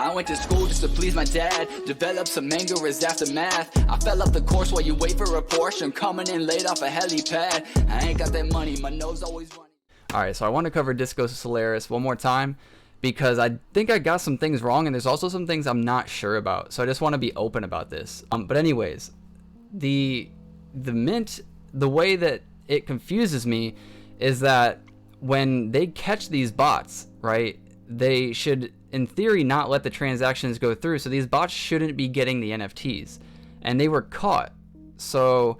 I went to school just to please my dad, developed some anger as aftermath. I fell off the course while you wait for a Porsche. I'm coming in late off a helipad. I ain't got that money, my nose always running. Alright, so I want to cover Disco Solaris one more time because I think I got some things wrong and there's also some things I'm not sure about. So I just want to be open about this. But anyways, the mint, the way that it confuses me is that when they catch these bots, right, they should in theory not let the transactions go through, so these bots shouldn't be getting the NFTs, and they were caught. So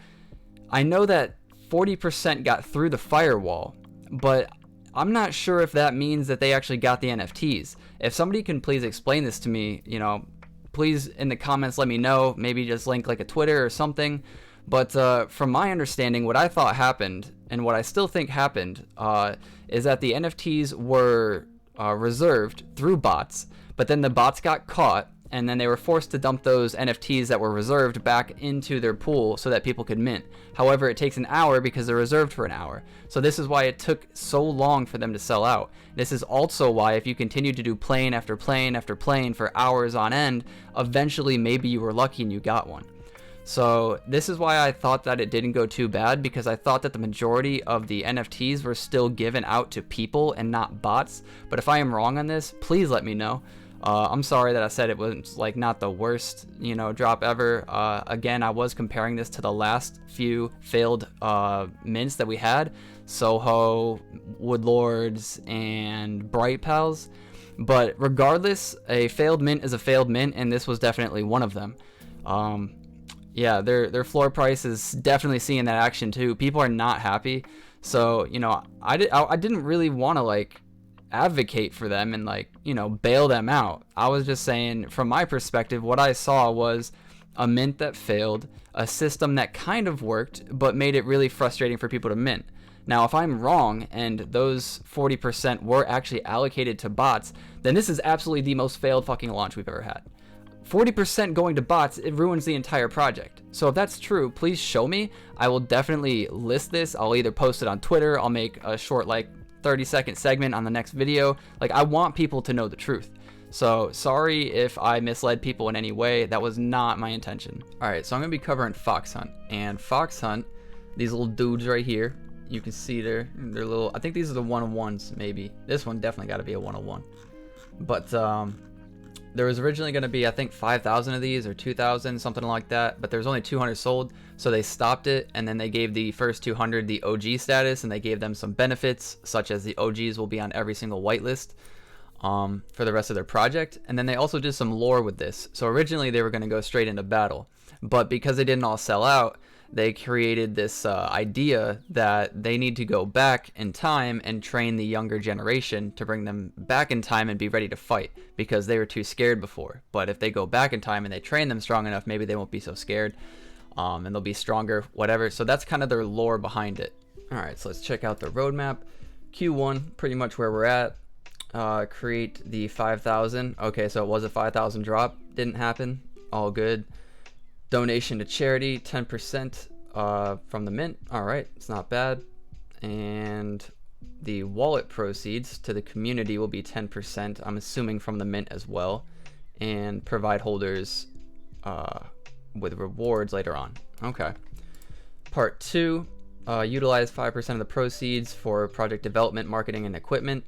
I know that 40% got through the firewall, but I'm not sure if that means that they actually got the NFTs. If somebody can please explain this to me, you know, please in the comments let me know, maybe just link like a Twitter or something. But from my understanding, what I thought happened, and what I still think happened, is that the NFTs were reserved through bots, but then the bots got caught, and then they were forced to dump those NFTs that were reserved back into their pool so that people could mint. However, it takes an hour because they're reserved for an hour. So this is why it took so long for them to sell out. This is also why if you continue to do plane after plane after plane for hours on end, eventually maybe you were lucky and you got one. So this is why I thought that it didn't go too bad, because I thought that the majority of the NFTs were still given out to people and not bots. But if I am wrong on this, please let me know. I'm sorry that I said it was like not the worst, you know, drop ever. Again, I was comparing this to the last few failed mints that we had, Soho, Woodlords, and Bright Pals. But regardless, a failed mint is a failed mint, and this was definitely one of them. Yeah, their floor price is definitely seeing that action too. People are not happy. So, you know, I didn't really want to like advocate for them and like, you know, bail them out. I was just saying from my perspective, what I saw was a mint that failed, a system that kind of worked, but made it really frustrating for people to mint. Now, if I'm wrong and those 40% were actually allocated to bots, then this is absolutely the most failed fucking launch we've ever had. 40% going to bots, it ruins the entire project. So if that's true, please show me. I will definitely list this. I'll either post it on Twitter, I'll make a short like 30-second segment on the next video. Like, I want people to know the truth. So sorry if I misled people in any way. That was not my intention. Alright, so I'm gonna be covering Foxhunt. And Foxhunt, these little dudes right here, you can see they're little, I think these are the 101s maybe. This one definitely gotta be a 101. But there was originally going to be, I think, 5,000 of these or 2,000, something like that, but there was only 200 sold, so they stopped it, and then they gave the first 200 the OG status, and they gave them some benefits, such as the OGs will be on every single whitelist for the rest of their project. And then they also did some lore with this. So originally they were going to go straight into battle, but because they didn't all sell out, they created this idea that they need to go back in time and train the younger generation to bring them back in time and be ready to fight, because they were too scared before. But if they go back in time and they train them strong enough, maybe they won't be so scared, and they'll be stronger, whatever. So that's kind of their lore behind it. Alright, so let's check out the roadmap. Q1, pretty much where we're at. Create the 5,000. Okay, so it was a 5,000 drop. Didn't happen. All good. Donation to charity, 10% from the mint. All right, it's not bad. And the wallet proceeds to the community will be 10%, I'm assuming from the mint as well, and provide holders with rewards later on. Okay. Part 2, utilize 5% of the proceeds for project development, marketing, and equipment.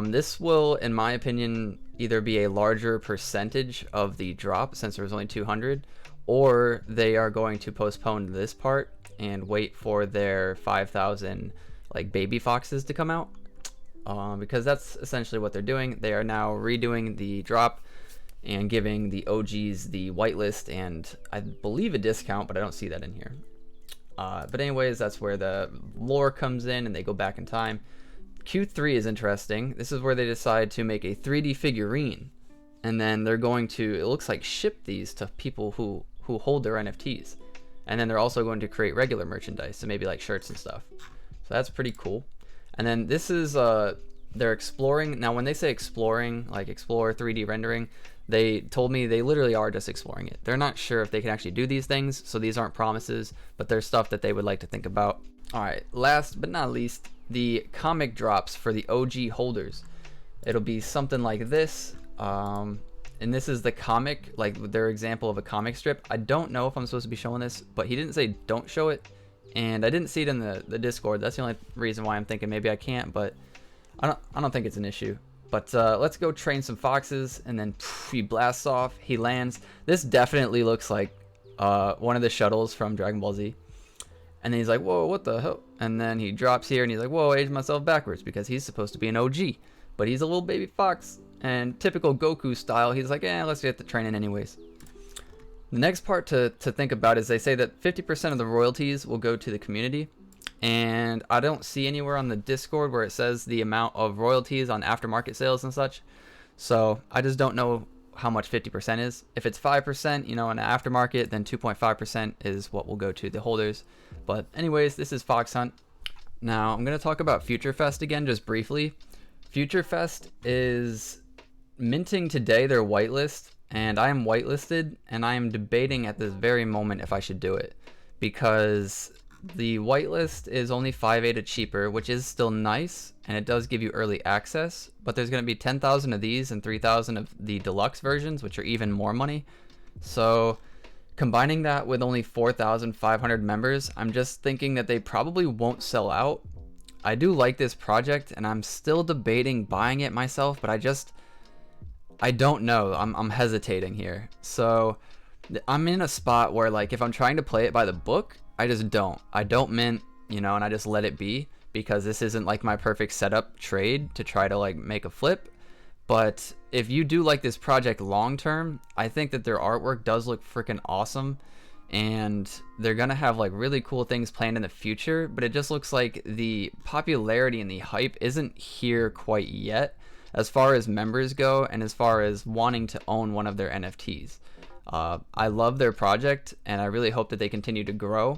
This will, in my opinion, either be a larger percentage of the drop, since there was only 200, or they are going to postpone this part and wait for their 5,000 like baby foxes to come out, because that's essentially what they're doing. They are now redoing the drop and giving the OGs the whitelist and I believe a discount, but I don't see that in here. But anyways, that's where the lore comes in and they go back in time. Q3 is interesting. This is where they decide to make a 3D figurine, and then they're going to, it looks like, ship these to people who hold their NFTs. And then they're also going to create regular merchandise, so maybe like shirts and stuff. So that's pretty cool. And then this is they're exploring. Now when they say exploring, like explore 3D rendering, they told me they literally are just exploring it. They're not sure if they can actually do these things, so these aren't promises, but there's stuff that they would like to think about. All right, last but not least, the comic drops for the OG holders. It'll be something like this. and this is the comic, like their example of a comic strip. I don't know if I'm supposed to be showing this, but he didn't say don't show it, and I didn't see it in the Discord. That's the only reason why I'm thinking maybe I can't, but I don't think it's an issue. But let's go train some foxes, and then he blasts off. He lands. This definitely looks like one of the shuttles from Dragon Ball Z. And then he's like, whoa, what the hell? And then he drops here, and he's like, whoa, I aged myself backwards, because he's supposed to be an OG. But he's a little baby fox. And typical Goku style, he's like, let's get the training anyways. The next part to think about is they say that 50% of the royalties will go to the community. And I don't see anywhere on the Discord where it says the amount of royalties on aftermarket sales and such. So I just don't know how much 50% is. If it's 5%, you know, in the aftermarket, then 2.5% is what will go to the holders. But anyways, this is Foxhunt. Now I'm going to talk about Future Fest again just briefly. Future Fest is minting today their whitelist, and I am whitelisted, and I am debating at this very moment if I should do it, because the whitelist is only 5 ADA cheaper, which is still nice, and it does give you early access, but there's going to be 10,000 of these and 3,000 of the deluxe versions, which are even more money. So combining that with only 4,500 members, I'm just thinking that they probably won't sell out. I do like this project, and I'm still debating buying it myself, but I don't know. I'm hesitating here. So I'm in a spot where, like, if I'm trying to play it by the book, I just don't. I don't mint, you know, and I just let it be, because this isn't like my perfect setup trade to try to like make a flip. But if you do like this project long term, I think that their artwork does look freaking awesome, and they're gonna have like really cool things planned in the future, but it just looks like the popularity and the hype isn't here quite yet as far as members go, and as far as wanting to own one of their NFTs. I love their project, and I really hope that they continue to grow,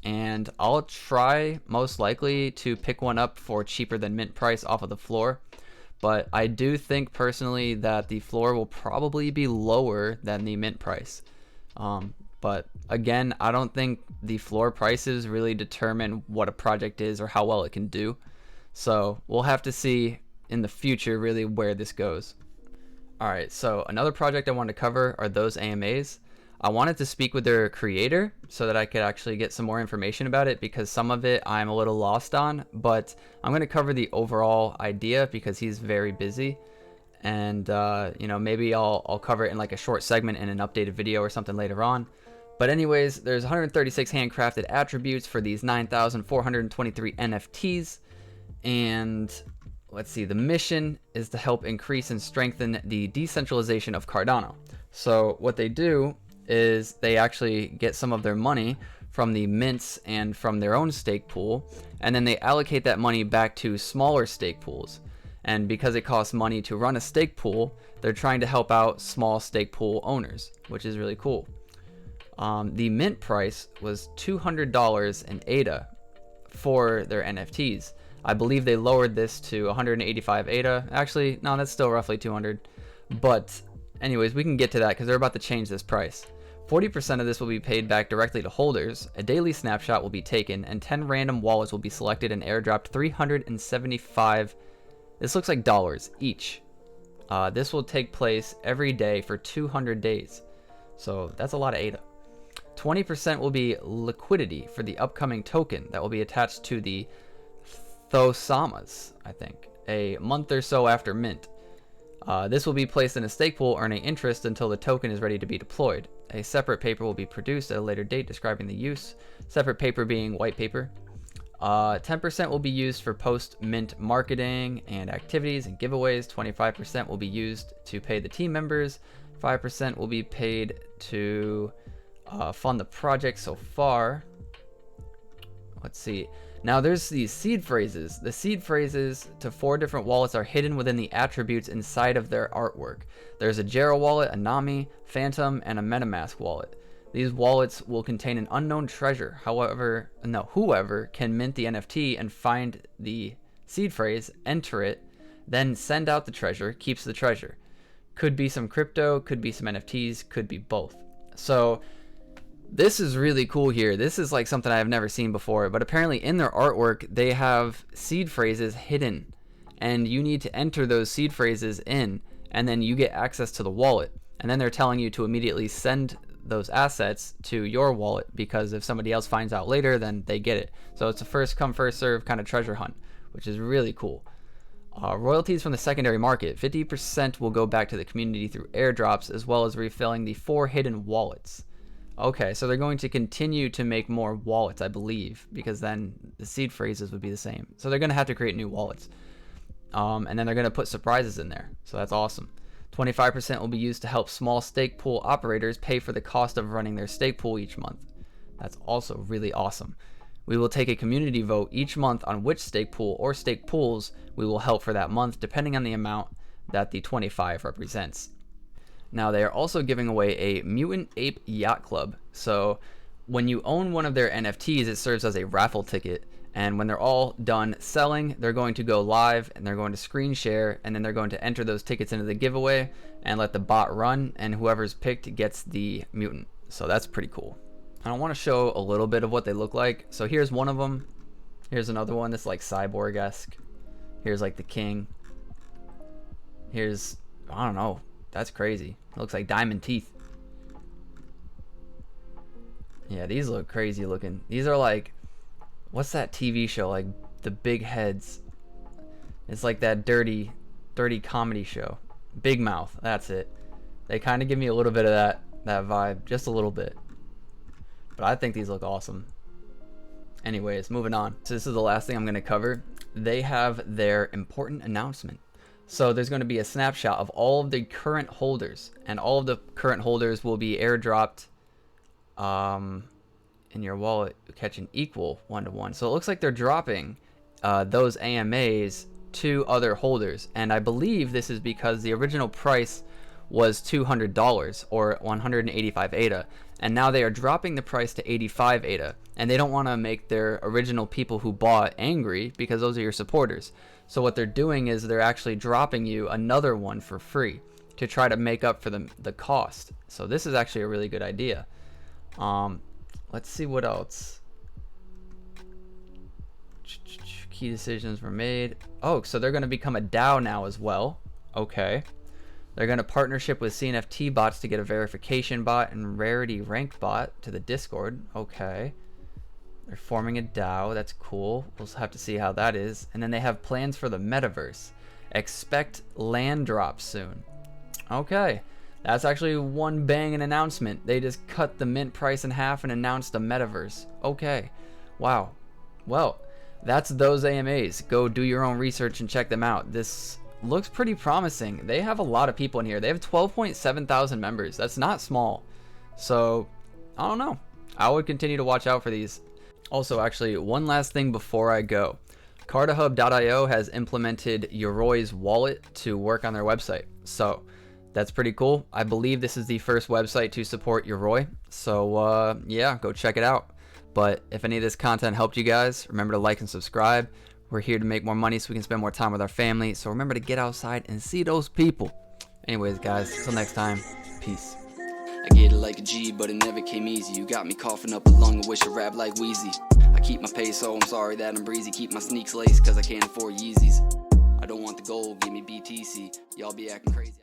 and I'll try most likely to pick one up for cheaper than mint price off of the floor. But I do think personally that the floor will probably be lower than the mint price. But again, I don't think the floor prices really determine what a project is or how well it can do. So we'll have to see in the future really where this goes. Alright, so another project I wanted to cover are ThoseAMAs. I wanted to speak with their creator so that I could actually get some more information about it, because some of it I'm a little lost on, but I'm going to cover the overall idea because he's very busy. And you know, maybe I'll cover it in like a short segment in an updated video or something later on. But anyways, there's 136 handcrafted attributes for these 9,423 NFTs, and let's see, the mission is to help increase and strengthen the decentralization of Cardano. So what they do is they actually get some of their money from the mints and from their own stake pool, and then they allocate that money back to smaller stake pools. And because it costs money to run a stake pool, they're trying to help out small stake pool owners, which is really cool. The mint price was $200 in ADA for their NFTs. I believe they lowered this to 185 ADA. Actually, no, that's still roughly 200. But anyways, we can get to that because they're about to change this price. 40% of this will be paid back directly to holders. A daily snapshot will be taken, and 10 random wallets will be selected and airdropped 375. This looks like dollars each. This will take place every day for 200 days. So that's a lot of ADA. 20% will be liquidity for the upcoming token that will be attached to the ThoseAMAs, I think, a month or so after mint. This will be placed in a stake pool, earning interest until the token is ready to be deployed. A separate paper will be produced at a later date describing the use, separate paper being white paper. 10% will be used for post-mint marketing and activities and giveaways. 25% will be used to pay the team members. 5% will be paid to fund the project so far. Let's see. Now there's these seed phrases. The seed phrases to 4 different wallets are hidden within the attributes inside of their artwork. There's a Jera wallet, a Nami, Phantom, and a MetaMask wallet. These wallets will contain an unknown treasure. Whoever can mint the NFT and find the seed phrase, enter it, then send out the treasure, keeps the treasure. Could be some crypto, could be some NFTs, could be both. So this is really cool here. This is like something I've never seen before, but apparently in their artwork, they have seed phrases hidden, and you need to enter those seed phrases in, and then you get access to the wallet. And then they're telling you to immediately send those assets to your wallet, because if somebody else finds out later, then they get it. So it's a first come first serve kind of treasure hunt, which is really cool. Royalties from the secondary market, 50% will go back to the community through airdrops, as well as refilling the 4 hidden wallets. Okay, so they're going to continue to make more wallets, I believe, because then the seed phrases would be the same. So they're going to have to create new wallets. And then they're going to put surprises in there. So that's awesome. 25% will be used to help small stake pool operators pay for the cost of running their stake pool each month. That's also really awesome. We will take a community vote each month on which stake pool or stake pools we will help for that month, depending on the amount that the 25 represents. Now, they are also giving away a Mutant Ape Yacht Club. So when you own one of their NFTs, it serves as a raffle ticket. And when they're all done selling, they're going to go live and they're going to screen share, and then they're going to enter those tickets into the giveaway and let the bot run, and whoever's picked gets the mutant. So that's pretty cool. I want to show a little bit of what they look like. So here's one of them. Here's another one that's like cyborg-esque. Here's like the king. Here's, I don't know, that's crazy. It looks like diamond teeth. Yeah, these look crazy looking. These are like, what's that TV show, like the Big Heads? It's like that dirty comedy show. Big Mouth, that's it. They kind of give me a little bit of that vibe, just a little bit. But I think these look awesome. Anyways, moving on. So this is the last thing I'm going to cover. They have their important announcement. So there's going to be a snapshot of all of the current holders, and all of the current holders will be airdropped in your wallet, catching equal 1-to-1. So it looks like they're dropping ThoseAMAs to other holders, and I believe this is because the original price was $200 or 185 ADA, and now they are dropping the price to 85 ADA, and they don't want to make their original people who bought angry, because those are your supporters. So what they're doing is they're actually dropping you another one for free to try to make up for the cost. So this is actually a really good idea. Let's see what else. Key decisions were made. Oh, so they're going to become a DAO now as well. Okay. They're going to partnership with CNFT bots to get a verification bot and rarity ranked bot to the Discord. Okay. They're forming a DAO. That's cool. We'll have to see how that is. And then they have plans for the metaverse. Expect land drops soon. Okay. That's actually one banging announcement. They just cut the mint price in half and announced the metaverse. Okay. Wow. Well, that's ThoseAMAs. Go do your own research and check them out. This looks pretty promising. They have a lot of people in here. They have 12.7 thousand members. That's not small. So, I don't know. I would continue to watch out for these. Also, actually, one last thing before I go. Cardahub.io has implemented Yoroi's wallet to work on their website. So, that's pretty cool. I believe this is the first website to support Yoroi. So, yeah, go check it out. But if any of this content helped you guys, remember to like and subscribe. We're here to make more money so we can spend more time with our family. So remember to get outside and see those people. Anyways, guys, until next time, peace. I get it like a G, but it never came easy. You got me coughing up a lung, I wish I rap like Wheezy. I keep my pace, so I'm sorry that I'm breezy. Keep my sneaks laced, cause I can't afford Yeezys. I don't want the gold, give me BTC. Y'all be acting crazy.